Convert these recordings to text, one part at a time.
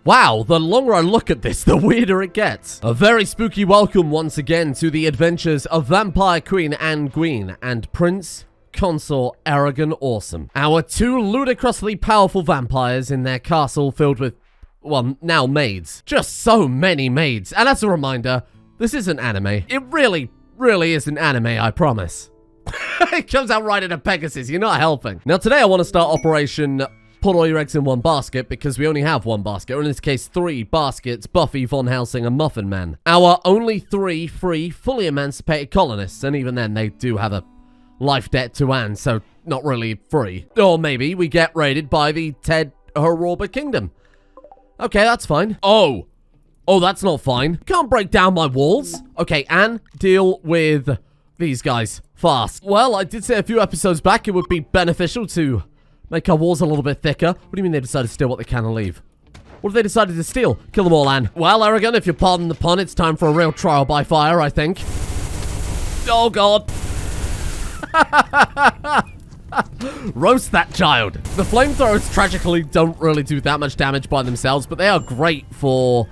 Wow, the longer I look at this, the weirder it gets. A very spooky welcome once again to the adventures of Vampire Queen and Guine and Prince Consort Aragon Awesome. Our two ludicrously powerful vampires in their castle filled with, well, now maids. Just so many maids. And as a reminder, this isn't anime. It really isn't anime, I promise. It comes out right into Pegasus, you're not helping. Now today I want to start Operation Put All Your Eggs in One Basket because we only have one basket, or in this case 3 baskets, Buffy, Von Helsing, and Muffin Man. Our only 3 free, fully emancipated colonists, and even then they do have a life debt to Anne, so not really free. Or maybe we get raided by the Ted Horrorba Kingdom. Okay, that's fine. Oh, that's not fine. Can't break down my walls. Okay, Anne, deal with these guys fast. Well, I did say a few episodes back it would be beneficial to make our walls a little bit thicker. What do you mean they decided to steal what they can and leave? What have they decided to steal? Kill them all, Anne. Well, Aragon, if you pardon the pun, it's time for a real trial by fire, I think. Oh, God. Roast that child. The flamethrowers tragically don't really do that much damage by themselves, but they are great for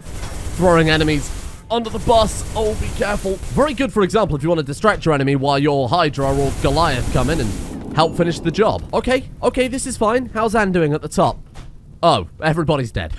throwing enemies under the bus. Oh, be careful. Very good, for example, if you want to distract your enemy while your Hydra or Goliath come in and help finish the job. Okay, this is fine. How's Anne doing at the top? Oh, everybody's dead.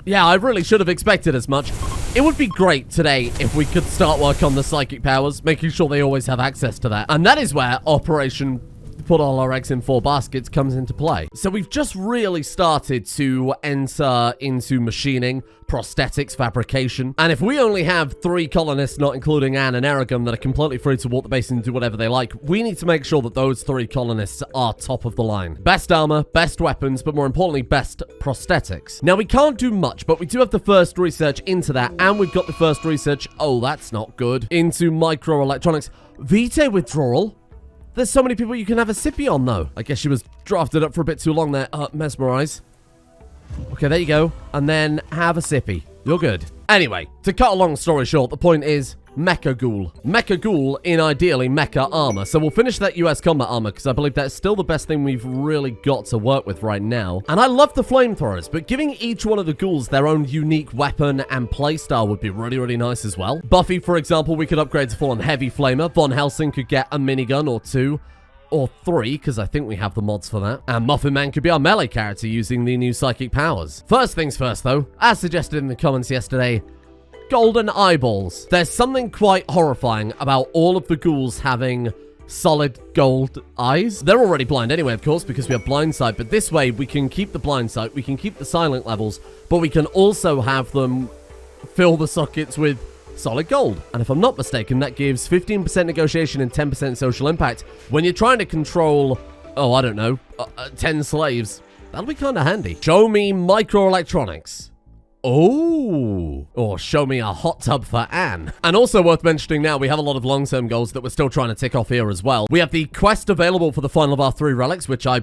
Yeah, I really should have expected as much. It would be great today if we could start work on the psychic powers, making sure they always have access to that. And that is where Operation Put All Our Eggs in 4 Baskets comes into play. So we've just really started to enter into machining, prosthetics, fabrication. And if we only have 3 colonists, not including Anne and Aragon, that are completely free to walk the base and do whatever they like, we need to make sure that those 3 colonists are top of the line. Best armor, best weapons, but more importantly, best prosthetics. Now, we can't do much, but we do have the first research into that, and we've got the first research, oh, that's not good, into microelectronics. Vitae withdrawal? There's so many people you can have a sippy on, though. I guess she was drafted up for a bit too long there. Mesmerize. Okay, there you go. And then have a sippy. You're good. Anyway, to cut a long story short, the point is Mecha Ghoul. Mecha Ghoul in ideally Mecha armor. So we'll finish that US combat armor because I believe that's still the best thing we've really got to work with right now. And I love the flamethrowers, but giving each one of the ghouls their own unique weapon and playstyle would be really nice as well. Buffy, for example, we could upgrade to full on heavy flamer. Von Helsing could get a minigun or 2. Or 3, because I think we have the mods for that. And Muffin Man could be our melee character using the new psychic powers. First things first, though, as suggested in the comments yesterday, golden eyeballs. There's something quite horrifying about all of the ghouls having solid gold eyes. They're already blind anyway, of course, because we have blind sight, but this way we can keep the blind sight, we can keep the silent levels, but we can also have them fill the sockets with solid gold. And if I'm not mistaken, that gives 15% negotiation and 10% social impact. When you're trying to control, oh, I don't know, 10 slaves, that'll be kind of handy. Show me microelectronics. Oh, or show me a hot tub for Anne. And also worth mentioning now, we have a lot of long-term goals that we're still trying to tick off here as well. We have the quest available for the final of our 3 relics, which I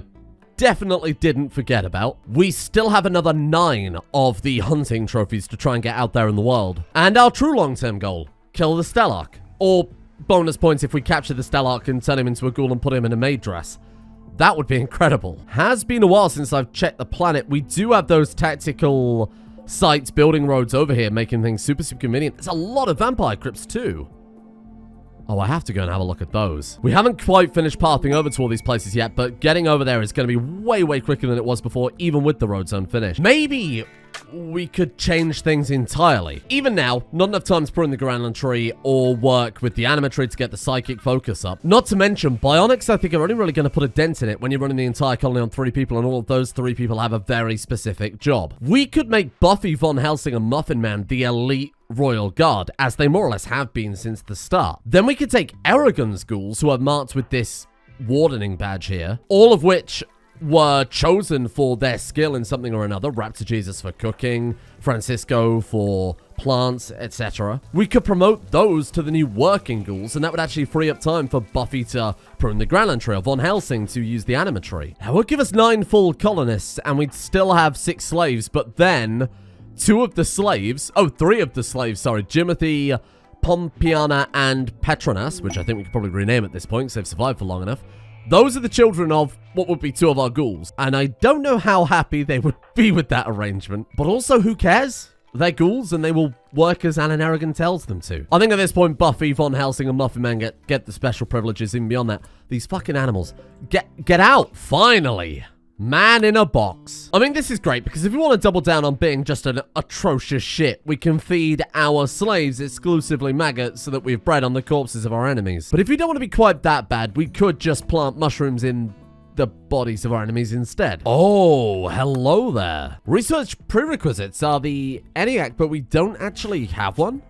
definitely didn't forget about. We still have another 9 of the hunting trophies to try and get out there in the world. And our true long-term goal, kill the Stellarch. Or bonus points if we capture the Stellarch and turn him into a ghoul and put him in a maid dress. That would be incredible. Has been a while since I've checked the planet. We do have those tactical sites building roads over here, making things super convenient. There's a lot of vampire crypts too. Oh, I have to go and have a look at those. We haven't quite finished pathing over to all these places yet, but getting over there is going to be way quicker than it was before, even with the roads unfinished. Maybe we could change things entirely. Even now, not enough time to prune the Granland tree or work with the anima tree to get the psychic focus up. Not to mention, bionics, I think, are only really going to put a dent in it when you're running the entire colony on 3 people, and all of those 3 people have a very specific job. We could make Buffy, Von Helsing, and Muffin Man the elite Royal Guard, as they more or less have been since the start. Then we could take Aragon's ghouls, who are marked with this wardening badge here, all of which were chosen for their skill in something or another. Raptor Jesus for cooking, Francisco for plants, etc. We could promote those to the new working ghouls, and that would actually free up time for Buffy to prune the Granland tree, or Von Helsing to use the anima tree. That would give us 9 full colonists, and we'd still have 6 slaves, but then 3 of the slaves, sorry, Jimothy, Pompiana, and Petronas, which I think we could probably rename at this point because they've survived for long enough, Those are the children of what would be 2 of our ghouls. And I don't know how happy they would be with that arrangement. But also, who cares? They're ghouls, and they will work as Alan Aragon tells them to. I think at this point, Buffy, Von Helsing, and Muffin Man get the special privileges. Even beyond that, these fucking animals. Get out, finally. Man in a box. I mean, this is great, because if we want to double down on being just an atrocious shit, we can feed our slaves exclusively maggots so that we've bred on the corpses of our enemies. But if we don't want to be quite that bad, we could just plant mushrooms in the bodies of our enemies instead. Oh, hello there. Research prerequisites are the ENIAC, but we don't actually have one.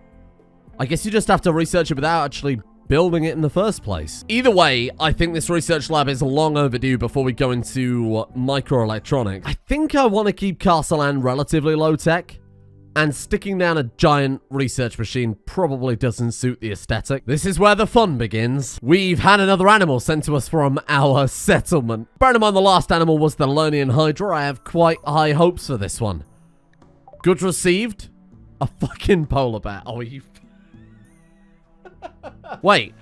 I guess you just have to research it without actually building it in the first place. Either way, I think this research lab is long overdue before we go into microelectronics. I think I want to keep Castellan relatively low tech, and sticking down a giant research machine probably doesn't suit the aesthetic. This is where the fun begins. We've had another animal sent to us from our settlement. Bear in mind the last animal was the Lernian Hydra. I have quite high hopes for this one. Goods received? A fucking polar bear. Oh, you... Wait.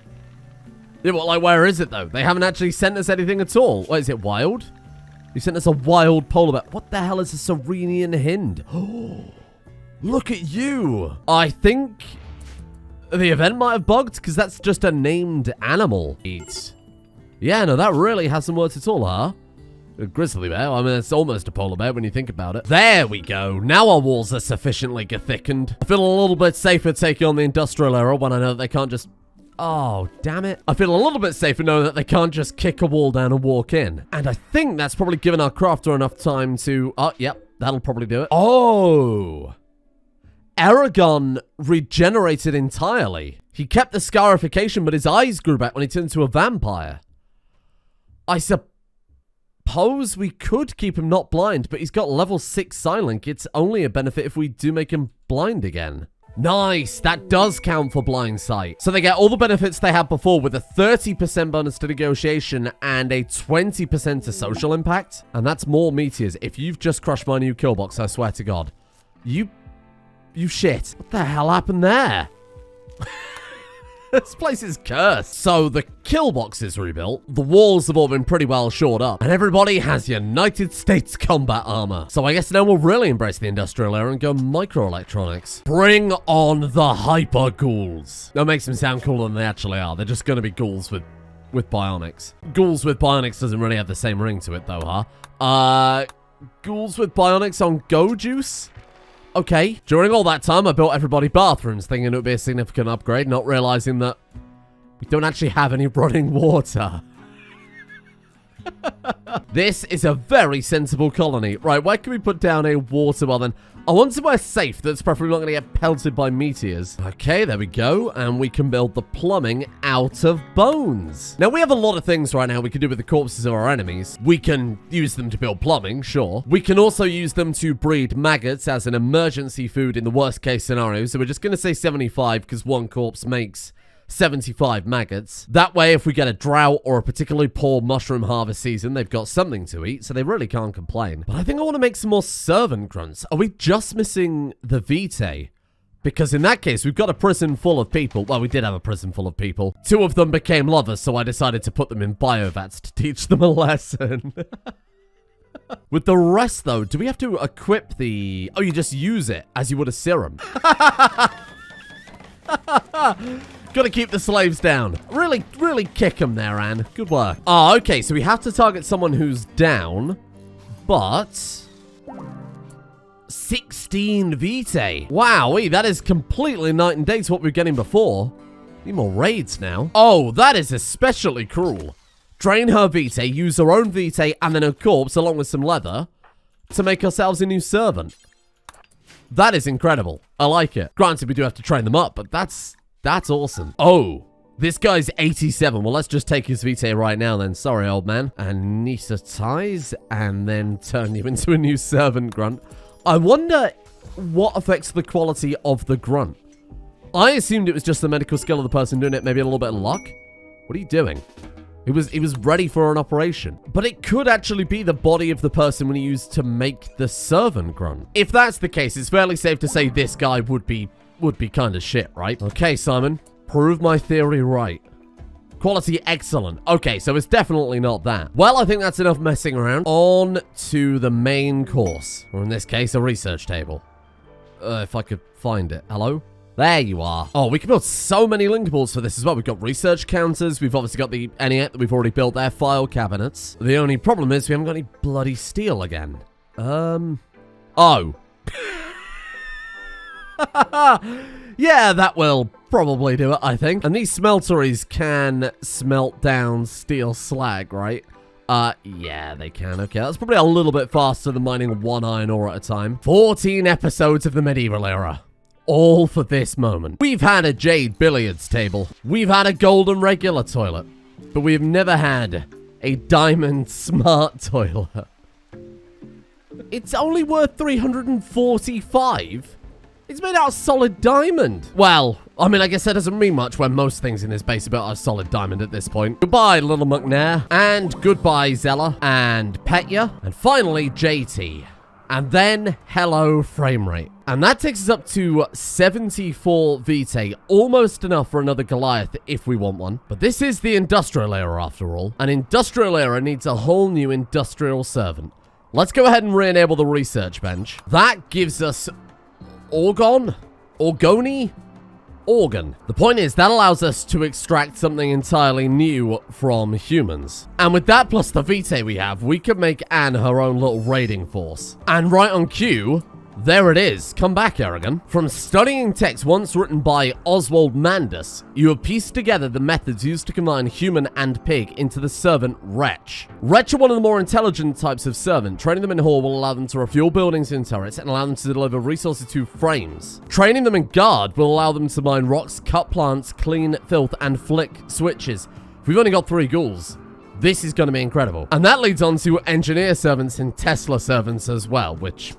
Yeah, well, like, where is it, though? They haven't actually sent us anything at all. What, is it wild? You sent us a wild polar bear. What the hell is a Serenian Hind? Oh, look at you. I think the event might have bugged, because that's just a named animal. Yeah, no, that really has some words at all, huh? A grizzly bear? I mean, it's almost a polar bear when you think about it. There we go. Now our walls are sufficiently thickened. I feel a little bit safer taking on the industrial era when I know that they can't just... Oh, damn it. I feel a little bit safer knowing that they can't just kick a wall down and walk in. And I think that's probably given our crafter enough time to... Oh, yep, that'll probably do it. Oh! Aragon regenerated entirely. He kept the scarification, but his eyes grew back when he turned into a vampire. I suppose we could keep him not blind, but he's got level 6 Psylink. It's only a benefit if we do make him blind again. Nice, that does count for blind sight. So they get all the benefits they had before with a 30% bonus to negotiation and a 20% to social impact. And that's more meteors. If you've just crushed my new kill box, I swear to God. You shit. What the hell happened there? This place is cursed. So the kill box is rebuilt, the walls have all been pretty well shored up, and everybody has United States combat armor. So I guess now we'll really embrace the industrial era and go microelectronics. Bring on the hyper ghouls. That makes them sound cooler than they actually are. They're just going to be ghouls with bionics. Ghouls with bionics doesn't really have the same ring to it though, huh? Ghouls with bionics on Go Juice? Okay. During all that time, I built everybody bathrooms, thinking it would be a significant upgrade, not realizing that we don't actually have any running water. This is a very sensible colony. Right, where can we put down a water well then? I want somewhere safe that's preferably not going to get pelted by meteors. Okay, there we go. And we can build the plumbing out of bones. Now, we have a lot of things right now we can do with the corpses of our enemies. We can use them to build plumbing, sure. We can also use them to breed maggots as an emergency food in the worst case scenario. So we're just going to say 75 because one corpse makes 75 maggots. That way, if we get a drought or a particularly poor mushroom harvest season, they've got something to eat, so they really can't complain. But I think I want to make some more servant grunts. Are we just missing the vitae? Because in that case, we've got a prison full of people. Well, we did have a prison full of people. 2 of them became lovers, so I decided to put them in biovats to teach them a lesson. With the rest, though, do we have to equip the... Oh, you just use it as you would a serum. Gotta keep the slaves down. Really, really kick them there, Anne. Good work. Oh, okay, so we have to target someone who's down, but... 16 vitae. Wowee, that is completely night and day to what we were getting before. Need more raids now. Oh, that is especially cruel. Drain her vitae, use her own vitae, and then her corpse, along with some leather, to make ourselves a new servant. That is incredible. I like it. Granted, we do have to train them up, but that's awesome. Oh, this guy's 87. Well, let's just take his vitae right now then. Sorry, old man. Anesthetize, and then turn you into a new servant grunt. I wonder what affects the quality of the grunt. I assumed it was just the medical skill of the person doing it, maybe a little bit of luck. What are you doing? He was ready for an operation. But it could actually be the body of the person when he used to make the servant grunt. If that's the case, it's fairly safe to say this guy would be kind of shit, right? Okay, Simon, prove my theory right. Quality excellent. Okay, so it's definitely not that. Well, I think that's enough messing around. On to the main course. Or in this case, a research table. If I could find it. Hello? There you are. Oh, we can build so many linkables for this as well. We've got research counters. We've obviously got the ENIAC that we've already built there. File cabinets. The only problem is we haven't got any bloody steel again. Oh. Yeah, that will probably do it, I think. And these smelteries can smelt down steel slag, right? Yeah, they can. Okay, that's probably a little bit faster than mining 1 iron ore at a time. 14 episodes of the medieval era. All for this moment. We've had a jade billiards table. We've had a golden regular toilet. But we've never had a diamond smart toilet. It's only worth 345? It's made out of solid diamond. Well, I mean, I guess that doesn't mean much when most things in this base are built out of solid diamond at this point. Goodbye, little McNair. And goodbye, Zella. And Petya. And finally, JT. And then, hello, frame rate. And that takes us up to 74 Vitae. Almost enough for another Goliath if we want one. But this is the industrial era after all. An industrial era needs a whole new industrial servant. Let's go ahead and re-enable the research bench. That gives us Orgone? Organ. The point is, that allows us to extract something entirely new from humans. And with that plus the Vitae we have, we could make Anne her own little raiding force. And right on cue, there it is. Come back, Aragon. From studying text once written by Oswald Mandus, you have pieced together the methods used to combine human and pig into the servant Wretch. Wretch are one of the more intelligent types of servant. Training them in Hall will allow them to refuel buildings and turrets and allow them to deliver resources to frames. Training them in Guard will allow them to mine rocks, cut plants, clean filth, and flick switches. If we've only got 3 ghouls, this is going to be incredible. And that leads on to engineer servants and Tesla servants as well, which,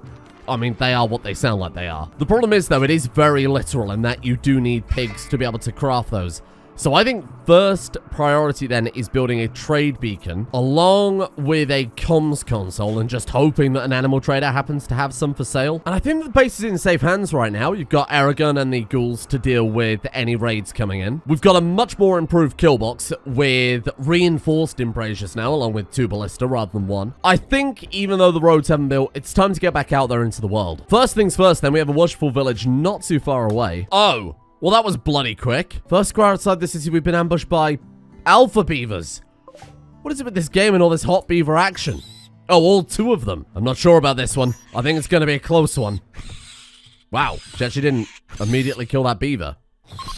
I mean, they are what they sound like they are. The problem is, though, it is very literal in that you do need pigs to be able to craft those. So I think first priority then is building a trade beacon along with a comms console and just hoping that an animal trader happens to have some for sale. And I think the base is in safe hands right now. You've got Aragon and the ghouls to deal with any raids coming in. We've got a much more improved kill box with reinforced embrasures now along with 2 ballista rather than 1. I think even though the roads haven't built, it's time to get back out there into the world. First things first then, we have a worshipful village not too far away. Oh! Well, that was bloody quick. First square outside the city, we've been ambushed by alpha beavers. What is it with this game and all this hot beaver action? Oh, all 2 of them. I'm not sure about this one. I think it's going to be a close one. Wow, she actually didn't immediately kill that beaver.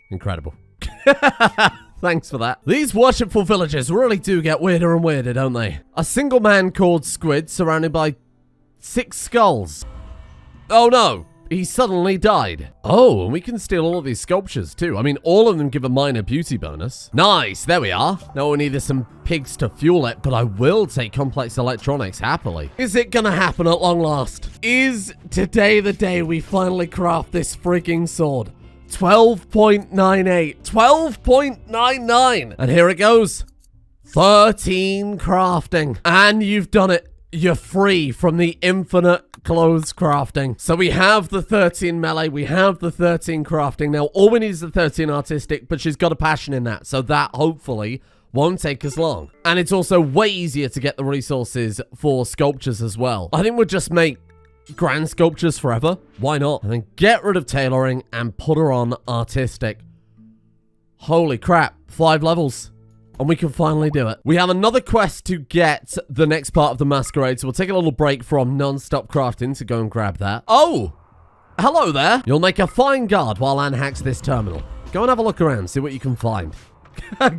Incredible. Thanks for that. These worshipful villages really do get weirder and weirder, don't they? A single man called Squid surrounded by 6 skulls. Oh no. He suddenly died. Oh, and we can steal all of these sculptures too. I mean, all of them give a minor beauty bonus. Nice, there we are. Now we need some pigs to fuel it, but I will take complex electronics happily. Is it gonna happen at long last? Is today the day we finally craft this freaking sword? 12.98. 12.99. And here it goes. 13 crafting. And you've done it. You're free from the infinite clothes crafting. So we have the 13 melee, we have the 13 crafting. Now, all we need is the 13 artistic, but she's got a passion in that. So that, hopefully, won't take us long. And it's also way easier to get the resources for sculptures as well. I think we'll just make grand sculptures forever. Why not? And then get rid of tailoring and put her on artistic. Holy crap, 5 levels. And we can finally do it. We have another quest to get the next part of the masquerade, so we'll take a little break from non-stop crafting to go and grab that. Oh! Hello there! You'll make a fine guard while Anne hacks this terminal. Go and have a look around, see what you can find.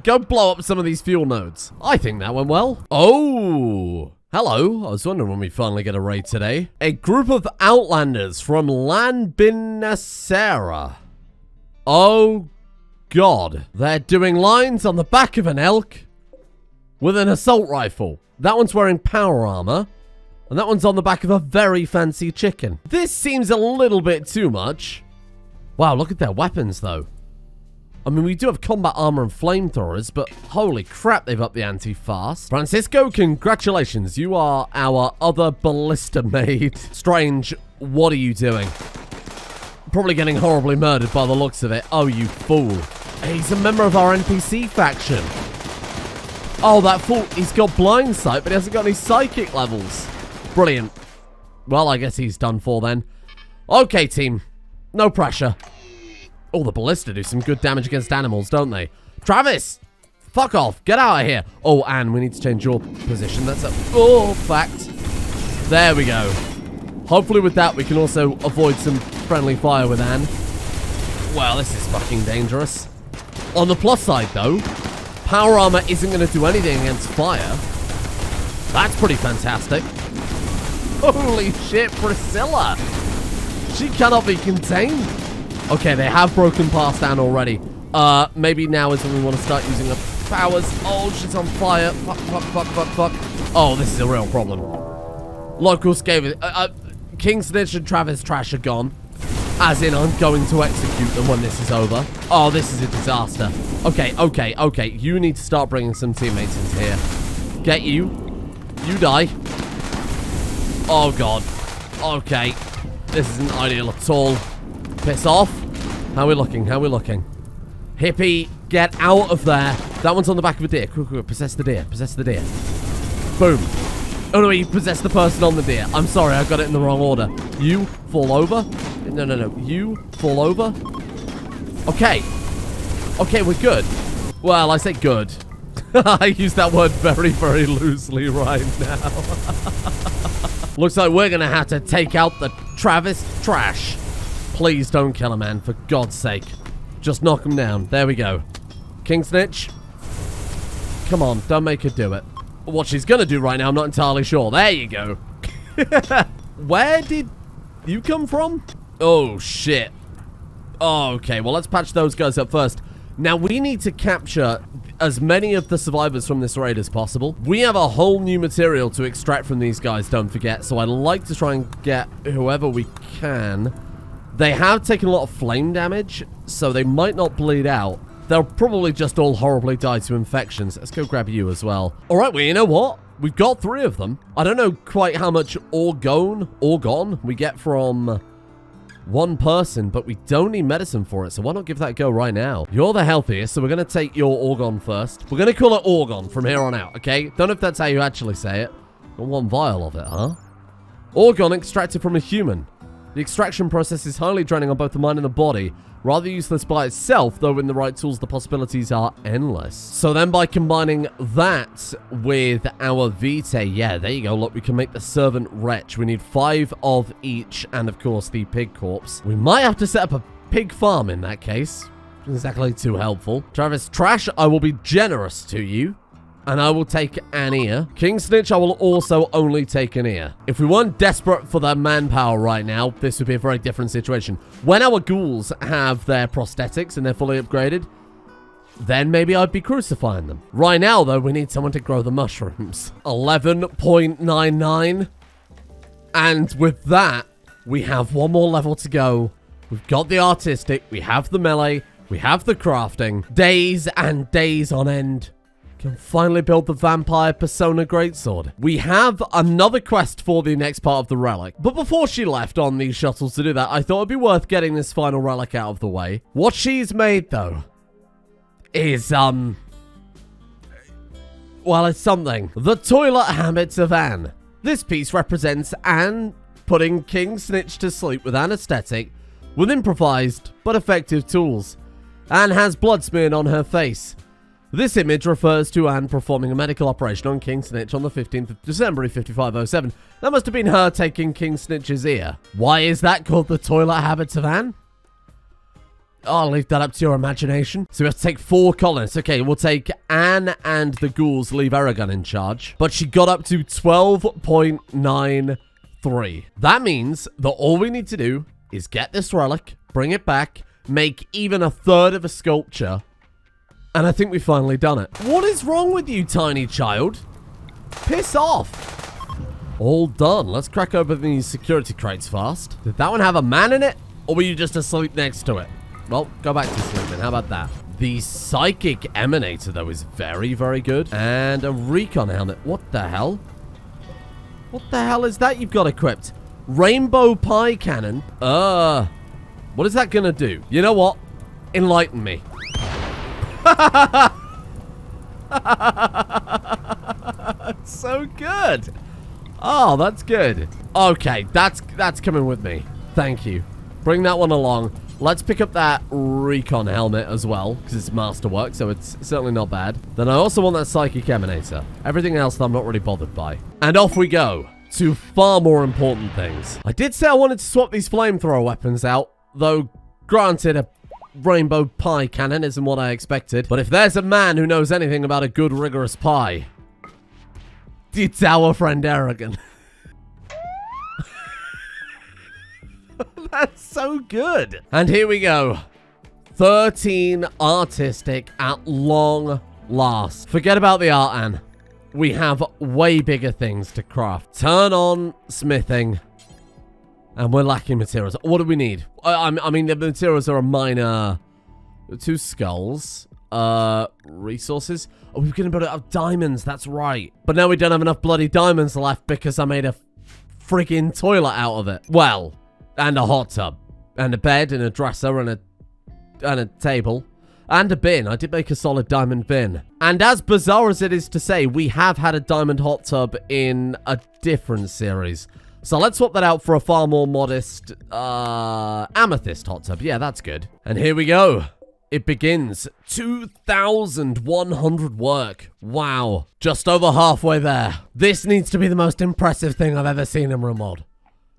Go blow up some of these fuel nodes. I think that went well. Oh! Hello, I was wondering when we finally get a raid today. A group of outlanders from Lanbinasera. Oh, God. They're doing lines on the back of an elk with an assault rifle. That one's wearing power armor, and that one's on the back of a very fancy chicken. This seems a little bit too much. Wow, look at their weapons, though. I mean, we do have combat armor and flamethrowers, but holy crap, they've upped the ante fast. Francisco, congratulations. You are our other ballista maid. Strange, what are you doing? Probably getting horribly murdered by the looks of it. Oh, you fool. He's a member of our NPC faction. Oh, that fool. He's got blind sight, but he hasn't got any psychic levels. Brilliant. Well, I guess he's done for then. Okay, team. No pressure. Oh, the ballista do some good damage against animals, don't they? Travis! Fuck off. Get out of here. Oh, and we need to change your position. That's a fact. There we go. Hopefully with that, we can also avoid some friendly fire with Anne. Well, this is fucking dangerous. On the plus side, though, power armor isn't going to do anything against fire. That's pretty fantastic. Holy shit, Priscilla. She cannot be contained. Okay, they have broken past Anne already. Maybe now is when we want to start using her powers. Oh, she's on fire. Fuck, fuck, fuck, fuck, fuck. Oh, this is a real problem. Locals gave it. King Snitch and Travis Trash are gone. As in, I'm going to execute them when this is over. Oh, this is a disaster. Okay, okay, okay. You need to start bringing some teammates into here. Get you. You die. Oh, God. Okay. This isn't ideal at all. Piss off. How are we looking? How are we looking? Hippie, get out of there. That one's on the back of a deer. Quick, quick, possess the deer. Possess the deer. Boom. Oh, no, he possessed the person on the deer. I'm sorry, I got it in the wrong order. You fall over. No, no, no. You fall over. Okay. Okay, we're good. Well, I say good. I use that word very, very loosely right now. Looks like we're going to have to take out the Travis Trash. Please don't kill him, man. For God's sake. Just knock him down. There we go. King Snitch. Come on, don't make her do it. What she's going to do right now, I'm not entirely sure. There you go. Where did you come from? Oh, shit. Okay, well, let's patch those guys up first. Now, we need to capture as many of the survivors from this raid as possible. We have a whole new material to extract from these guys, don't forget. So I'd like to try and get whoever we can. They have taken a lot of flame damage, so they might not bleed out. They'll probably just all horribly die to infections. Let's go grab you as well. All right, well, you know what? We've got 3 of them. I don't know quite how much orgone we get from one person, but we don't need medicine for it, so why not give that a go right now? You're the healthiest, so we're going to take your orgone first. We're going to call it orgone from here on out, okay? Don't know if that's how you actually say it. Got 1 vial of it, huh? Orgone extracted from a human. The extraction process is highly draining on both the mind and the body. Rather useless by itself, though in the right tools, the possibilities are endless. So then by combining that with our vitae, yeah, there you go. Look, we can make the servant wretch. We need 5 of each, and of course, the pig corpse. We might have to set up a pig farm in that case. Exactly too helpful. Travis Trash, I will be generous to you. And I will take an ear. King Snitch, I will also only take an ear. If we weren't desperate for their manpower right now, this would be a very different situation. When our ghouls have their prosthetics and they're fully upgraded, then maybe I'd be crucifying them. Right now, though, we need someone to grow the mushrooms. 11.99. And with that, we have 1 more level to go. We've got the artistic, we have the melee, we have the crafting. Days and days on end. Can finally build the vampire persona greatsword. We have another quest for the next part of the relic. But before she left on these shuttles to do that, I thought it'd be worth getting this final relic out of the way. What she's made, though, is, well, it's something. The Toilet Habits of Anne. This piece represents Anne putting King Snitch to sleep with anesthetic, with improvised but effective tools. Anne has blood smeared on her face. This image refers to Anne performing a medical operation on King Snitch on the 15th of December 5507. That must have been her taking King Snitch's ear. Why is that called the Toilet Habits of Anne? I'll leave that up to your imagination. So we have to take 4 colonists. Okay, we'll take Anne and the ghouls, leave Aragon in charge. But she got up to 12.93. That means that all we need to do is get this relic, bring it back, make even a third of a sculpture, and I think we've finally done it. What is wrong with you, tiny child? Piss off. All done. Let's crack open these security crates fast. Did that one have a man in it? Or were you just asleep next to it? Well, go back to sleeping. How about that? The psychic emanator, though, is very, very good. And a recon helmet. What the hell? What the hell is that you've got equipped? Rainbow pie cannon? What is that gonna do? You know what? Enlighten me. So good. Oh, that's good. Okay, that's coming with me. Thank you. Bring that one along. Let's pick up that recon helmet as well, because it's masterwork, so it's certainly not bad. Then I also want that psychic emanator. Everything else I'm not really bothered by. And off we go to far more important things. I did say I wanted to swap these flamethrower weapons out, though granted a rainbow pie cannon isn't what I expected. But if there's a man who knows anything about a good rigorous pie, it's our friend Aragon. That's so good. And here we go. 13 artistic at long last. Forget about the art, Anne. We have way bigger things to craft. Turn on smithing. And we're lacking materials. What do we need? I mean, the materials are a minor... 2 skulls. Resources. Oh, we're going to build out of diamonds. That's right. But now we don't have enough bloody diamonds left because I made a friggin' toilet out of it. Well... And a hot tub. And a bed and a dresser and a table. And a bin. I did make a solid diamond bin. And as bizarre as it is to say, we have had a diamond hot tub in a different series. So let's swap that out for a far more modest amethyst hot tub. Yeah, that's good. And here we go. It begins. 2,100 work. Wow. Just over halfway there. This needs to be the most impressive thing I've ever seen in Rimworld.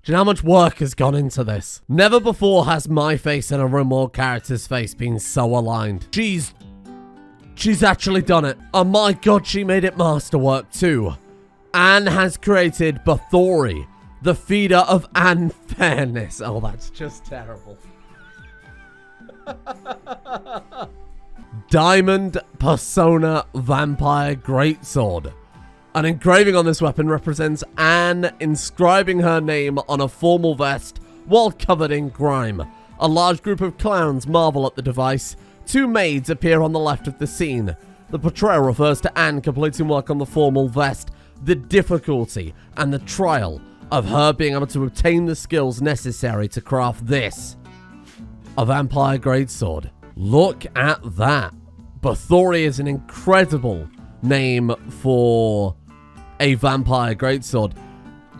Do you know how much work has gone into this? Never before has my face and a Rimworld character's face been so aligned. She's actually done it. Oh my god, she made it masterwork too. Anne has created Bathory, the feeder of unfairness. Oh, that's just terrible. Diamond Persona Vampire Greatsword. An engraving on this weapon represents Anne inscribing her name on a formal vest while covered in grime. A large group of clowns marvel at the device. 2 maids appear on the left of the scene. The portrayal refers to Anne completing work on the formal vest, the difficulty and the trial of her being able to obtain the skills necessary to craft this. A vampire greatsword. Look at that. Bathory is an incredible name for a vampire greatsword.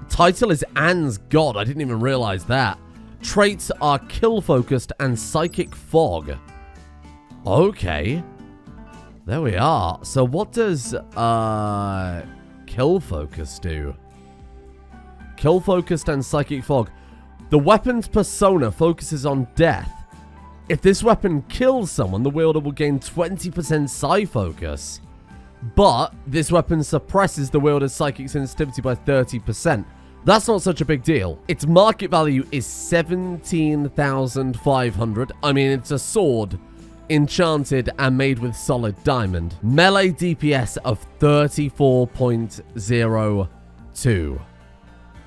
Title is Anne's God. I didn't even realize that. Traits are kill focused and psychic fog. Okay. There we are. So what does kill focus do? Kill focused and psychic fog. The weapon's persona focuses on death. If this weapon kills someone, the wielder will gain 20% psi focus. But this weapon suppresses the wielder's psychic sensitivity by 30%. That's not such a big deal. Its market value is 17,500. I mean, it's a sword, enchanted and made with solid diamond. Melee DPS of 34.02.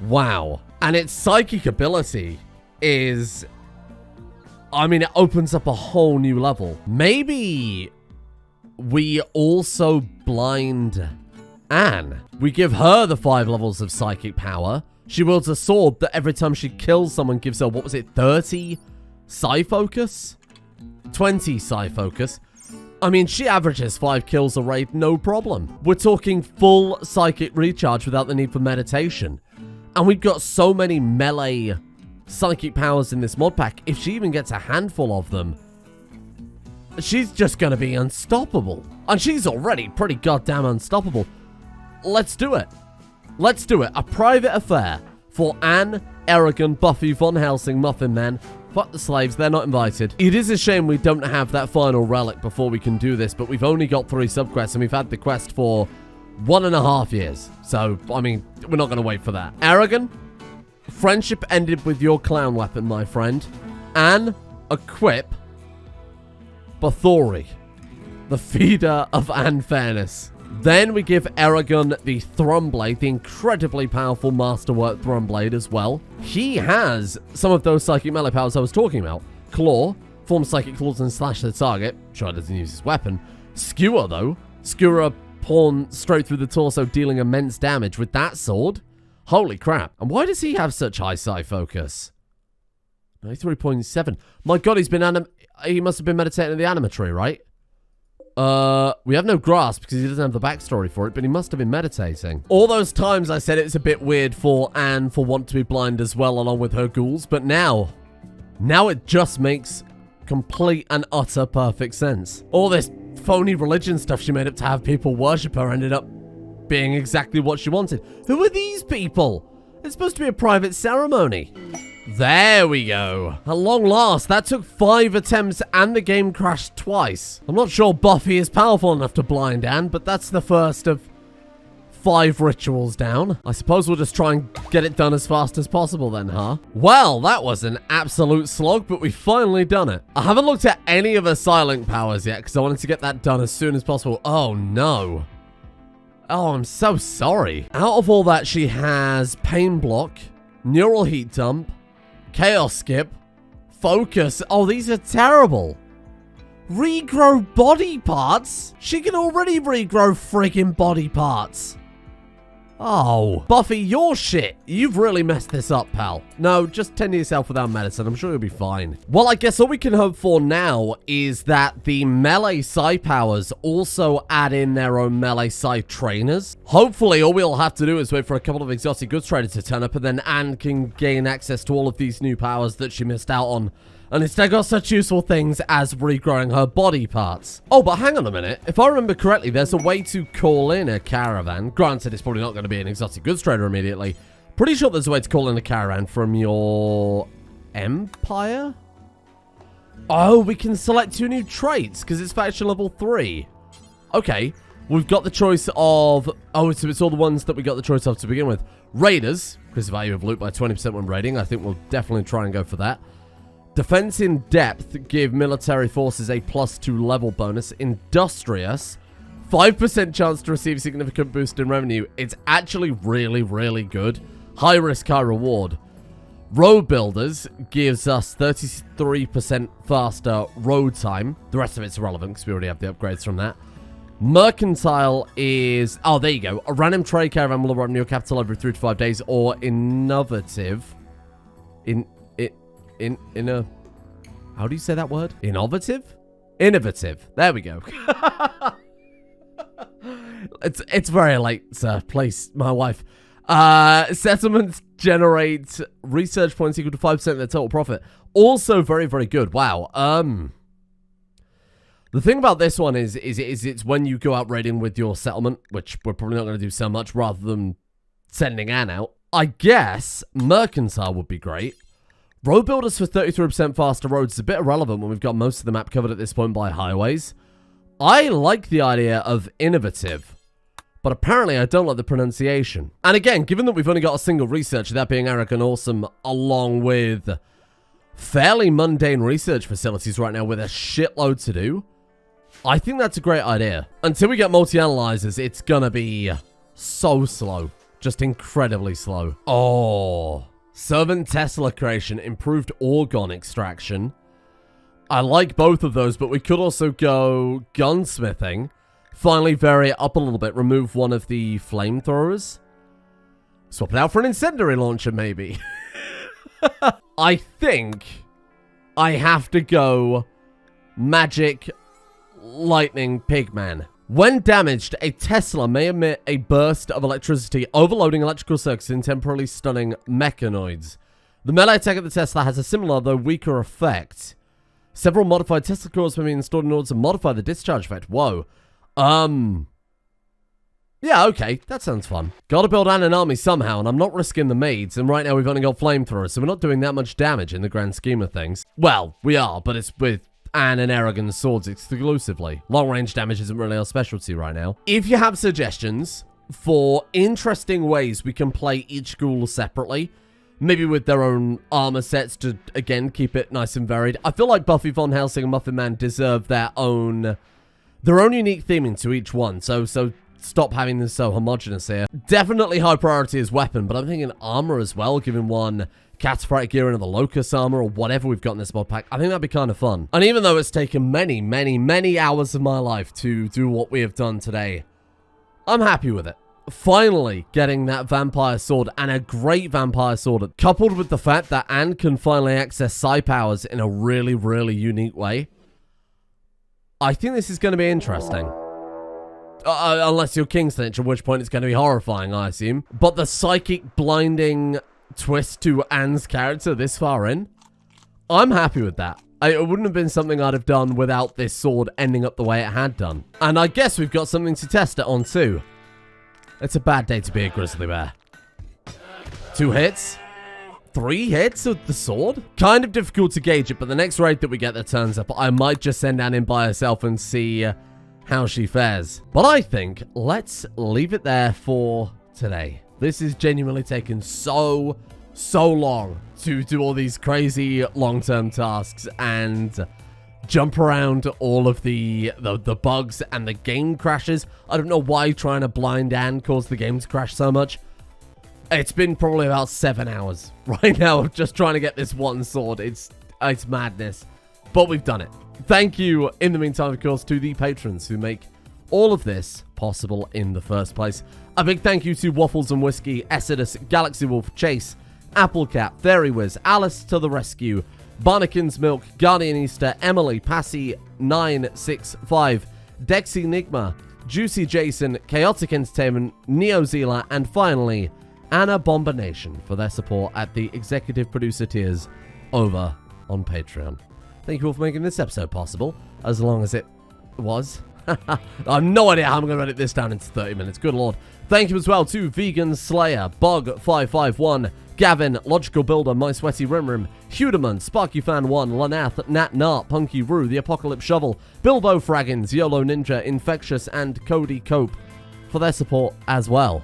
Wow. And its psychic ability is... I mean, it opens up a whole new level. Maybe... we also blind Anne. We give her the 5 levels of psychic power. She wields a sword that every time she kills someone gives her, what was it, 30 psi focus? 20 psi focus. I mean, she averages 5 kills a raid, no problem. We're talking full psychic recharge without the need for meditation. And we've got so many melee psychic powers in this mod pack. If she even gets a handful of them, she's just going to be unstoppable. And she's already pretty goddamn unstoppable. Let's do it. Let's do it. A private affair for Anne, Aragon, Buffy, Von Helsing, Muffin Man. Fuck the slaves, they're not invited. It is a shame we don't have that final relic before we can do this, but we've only got 3 subquests and we've had the quest for 1.5 years. So, I mean, we're not going to wait for that. Aragon, friendship ended with your clown weapon, my friend. Anne, equip Bathory, the feeder of unfairness. Then we give Aragon the Thrumblade, the incredibly powerful masterwork Thrumblade as well. He has some of those psychic melee powers I was talking about. Claw, form psychic claws and slash the target. Sure, doesn't use his weapon. Skewer, though. Skewer a pawn straight through the torso, dealing immense damage with that sword. Holy crap. And why does he have such high psi focus? 93.7. My god, he must have been meditating in the animatory, right? We have no grasp because he doesn't have the backstory for it, but he must have been meditating. All those times I said it's a bit weird for Anne for want to be blind as well, along with her ghouls, but now it just makes complete and utter perfect sense. All this phony religion stuff she made up to have people worship her ended up being exactly what she wanted. Who are these people? It's supposed to be a private ceremony. There we go. At long last, that took 5 attempts and the game crashed twice. I'm not sure Buffy is powerful enough to blind Anne, but that's the first of 5 rituals down. I suppose we'll just try and get it done as fast as possible then, huh? Well, that was an absolute slog, but we've finally done it. I haven't looked at any of her silent powers yet because I wanted to get that done as soon as possible. Oh, no. Oh, I'm so sorry. Out of all that, she has Pain Block, Neural Heat Dump, Chaos Skip, Focus. Oh, these are terrible. Regrow body parts? She can already regrow freaking body parts. Oh, Buffy, you're shit. You've really messed this up, pal. No, just tend to yourself without medicine. I'm sure you'll be fine. Well, I guess all we can hope for now is that the melee psi powers also add in their own melee psi trainers. Hopefully, all we'll have to do is wait for a couple of exotic goods traders to turn up, and then Anne can gain access to all of these new powers that she missed out on. And instead got such useful things as regrowing her body parts. Oh, but hang on a minute. If I remember correctly, there's a way to call in a caravan. Granted, it's probably not going to be an exotic goods trader immediately. Pretty sure there's a way to call in a caravan from your empire? Oh, we can select 2 new traits because it's faction level 3. Okay. We've got the choice of... Oh, so it's all the ones that we got the choice of to begin with. Raiders. Increase the value of loot by 20% when raiding. I think we'll definitely try and go for that. Defense in depth, give military forces a +2 level bonus. Industrious, 5% chance to receive a significant boost in revenue. It's actually really, really good. High risk, high reward. Road Builders gives us 33% faster road time. The rest of it's irrelevant because we already have the upgrades from that. Mercantile is... Oh, there you go. A random trade caravan will arrive in your capital every 3 to 5 days. Or innovative. How do you say that word? Innovative? Innovative. There we go. It's very late, sir. Please, my wife. Settlements generate research points equal to 5% of their total profit. Also very, very good. Wow. The thing about this one is it's when you go out raiding with your settlement, which we're probably not going to do so much, rather than sending Anne out. I guess Mercantile would be great. Road Builders for 33% faster roads is a bit irrelevant when we've got most of the map covered at this point by highways. I like the idea of innovative, but apparently I don't like the pronunciation. And again, given that we've only got a single researcher, that being Arrogant Awesome, along with fairly mundane research facilities right now with a shitload to do, I think that's a great idea. Until we get multi-analyzers, it's gonna be so slow. Just incredibly slow. Oh... Servant Tesla creation, improved organ extraction. I like both of those, but we could also go gunsmithing. Finally vary it up a little bit. Remove one of the flamethrowers. Swap it out for an incendiary launcher, maybe. I think I have to go magic lightning pigman. When damaged, a Tesla may emit a burst of electricity, overloading electrical circuits and temporarily stunning mechanoids. The melee attack of the Tesla has a similar, though weaker, effect. Several modified Tesla cores may be installed in order to modify the discharge effect. Whoa. Yeah, okay. That sounds fun. Gotta build an army somehow, and I'm not risking the maids, and right now we've only got flamethrowers, so we're not doing that much damage in the grand scheme of things. Well, we are, but it's with... Anne and Arrogant swords exclusively. Long-range damage isn't really our specialty right now. If you have suggestions for interesting ways we can play each ghoul separately, maybe with their own armor sets to, again, keep it nice and varied. I feel like Buffy, Von Helsing, and Muffin Man deserve their own unique theming to each one, so stop having them so homogenous here. Definitely high priority is weapon, but I'm thinking armor as well, giving one Cataphractic gear into the Locust armor or whatever we've got in this mod pack. I think that'd be kind of fun. And even though it's taken many, many, many hours of my life to do what we have done today, I'm happy with it. Finally getting that vampire sword, and a great vampire sword, coupled with the fact that Anne can finally access psi powers in a really, really unique way. I think this is going to be interesting. Unless you're King Snitch, at which point it's going to be horrifying, I assume. But the psychic blinding twist to Anne's character this far in, I'm happy with that. It wouldn't have been something I'd have done without this sword ending up the way it had done. And I guess we've got something to test it on too. It's a bad day to be a grizzly bear. 2 hits? 3 hits with the sword? Kind of difficult to gauge it, but the next raid that we get that turns up, I might just send Anne in by herself and see how she fares. But I think let's leave it there for today. This is genuinely taken so long to do all these crazy long-term tasks and jump around all of the bugs and the game crashes. I don't know why trying to blind Anne caused the game to crash so much. It's been probably about 7 hours right now of just trying to get this one sword. It's madness, but we've done it. Thank you, in the meantime, of course, to the patrons who make all of this possible in the first place. A big thank you to Waffles and Whiskey, Exodus, Galaxy Wolf, Chase, Applecat, Fairy Wiz, Alice to the Rescue, Barnakin's Milk, Guardian Easter, Emily, Passy 965, Dexy Nigma, Juicy Jason, Chaotic Entertainment, Neo Zela, and finally, Anna Bomber Nation for their support at the executive producer tiers over on Patreon. Thank you all for making this episode possible, as long as it was. I have no idea how I'm going to edit this down into 30 minutes. Good lord. Thank you as well to Vegan Slayer, Bog551, Gavin, Logical Builder, My Sweaty Rimrim, Huderman, Sparky Fan 1, Lanath, Nat Nart, Punky Roo, The Apocalypse Shovel, Bilbo Fraggins, YOLO Ninja, Infectious, and Cody Cope for their support as well.